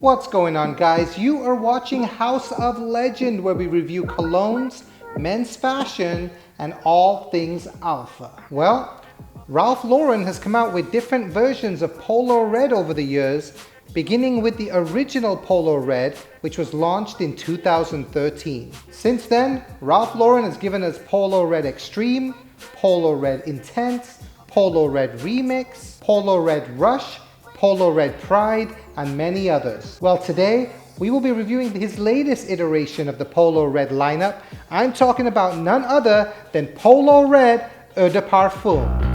What's going on, guys? You are watching House of Legend, where we review colognes, men's fashion, and all things alpha. Well, Ralph Lauren has come out with different versions of Polo Red over the years, beginning with the original Polo Red, which was launched in 2013. Since then, Ralph Lauren has given us Polo Red Extreme, Polo Red Intense, Polo Red Remix, Polo Red Rush, Polo Red Pride, and many others. Well, today we will be reviewing his latest iteration of the Polo Red lineup. I'm talking about none other than Polo Red Eau de Parfum.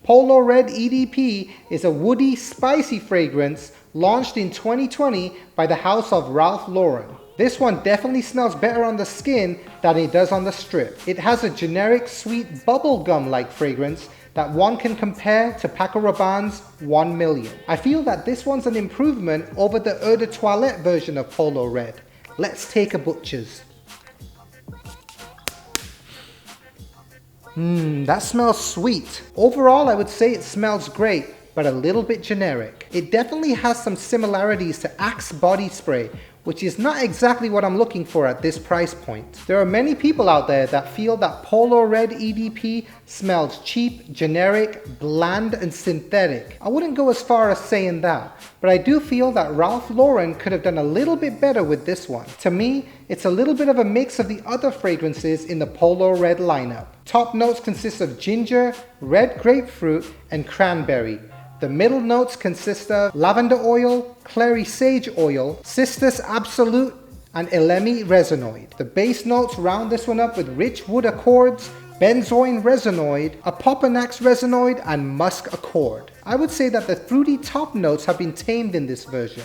Polo Red EDP is a woody, spicy fragrance launched in 2020 by the house of Ralph Lauren. This one definitely smells better on the skin than it does on the strip. It has a generic sweet bubblegum-like fragrance that one can compare to Paco Rabanne's 1 Million. I feel that this one's an improvement over the Eau de Toilette version of Polo Red. Let's take a butcher's. That smells sweet. Overall, I would say it smells great, but a little bit generic. It definitely has some similarities to Axe body spray, which is not exactly what I'm looking for at this price point. There are many people out there that feel that Polo Red EDP smells cheap, generic, bland, and synthetic. I wouldn't go as far as saying that, but I do feel that Ralph Lauren could have done a little bit better with this one. To me, it's a little bit of a mix of the other fragrances in the Polo Red lineup. Top notes consist of ginger, red grapefruit, and cranberry. The middle notes consist of lavender oil, clary sage oil, cistus absolute, and elemi resinoid. The base notes round this one up with rich wood accords, benzoin resinoid, apopanax resinoid, and musk accord. I would say that the fruity top notes have been tamed in this version.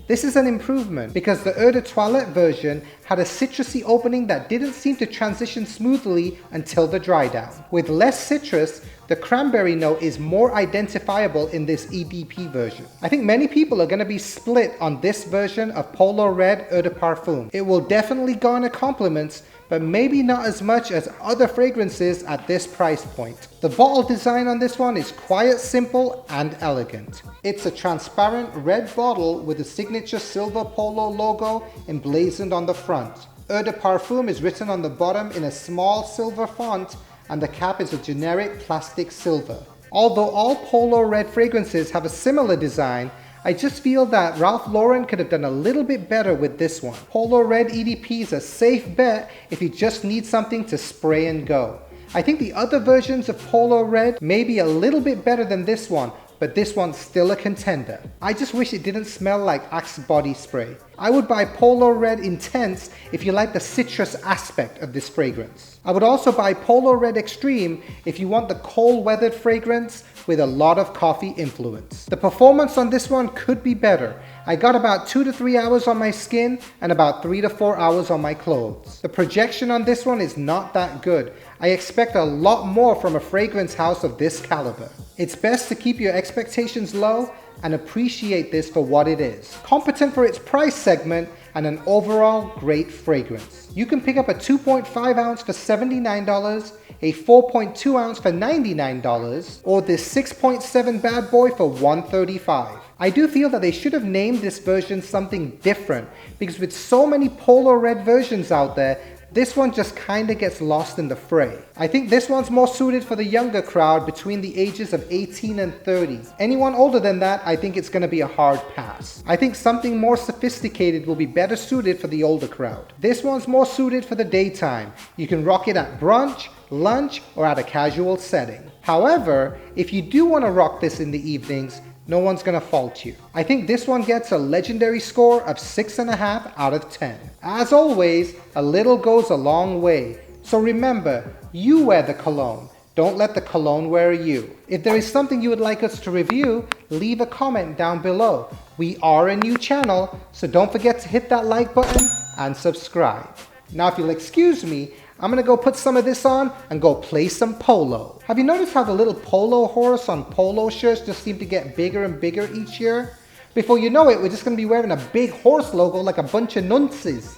This is an improvement because the Eau de Toilette version had a citrusy opening that didn't seem to transition smoothly until the dry down. With less citrus, the cranberry note is more identifiable in this EDP version. I think many people are going to be split on this version of Polo Red Eau de Parfum. It will definitely garner compliments, but maybe not as much as other fragrances at this price point. The bottle design on this one is quiet, simple, and elegant. It's a transparent red bottle with the signature silver Polo logo emblazoned on the front. Eau de Parfum is written on the bottom in a small silver font, and the cap is a generic plastic silver. Although all Polo Red fragrances have a similar design, I just feel that Ralph Lauren could have done a little bit better with this one. Polo Red EDP is a safe bet if you just need something to spray and go. I think the other versions of Polo Red may be a little bit better than this one, but this one's still a contender. I just wish it didn't smell like Axe body spray. I would buy Polo Red Intense if you like the citrus aspect of this fragrance. I would also buy Polo Red Extreme if you want the cold weathered fragrance with a lot of coffee influence. The performance on this one could be better. I got about 2 to 3 hours on my skin and about 3 to 4 hours on my clothes. The projection on this one is not that good. I expect a lot more from a fragrance house of this caliber. It's best to keep your expectations low and appreciate this for what it is. Competent for its price segment and an overall great fragrance. You can pick up a 2.5 ounce for $79, a 4.2 ounce for $99, or this 6.7 bad boy for $135. I do feel that they should have named this version something different, because with so many Polo Red versions out there, this one just kinda gets lost in the fray. I think this one's more suited for the younger crowd between the ages of 18 and 30. Anyone older than that, I think it's gonna be a hard pass. I think something more sophisticated will be better suited for the older crowd. This one's more suited for the daytime. You can rock it at brunch, lunch, or at a casual setting. However, if you do wanna rock this in the evenings, no one's gonna fault you. I think this one gets a legendary score of 6.5 out of 10. As always, a little goes a long way. So remember, you wear the cologne. Don't let the cologne wear you. If there is something you would like us to review, leave a comment down below. We are a new channel, so don't forget to hit that like button and subscribe. Now, if you'll excuse me, I'm gonna go put some of this on and go play some polo. Have you noticed how the little polo horse on polo shirts just seem to get bigger and bigger each year? Before you know it, we're just gonna be wearing a big horse logo like a bunch of nunces.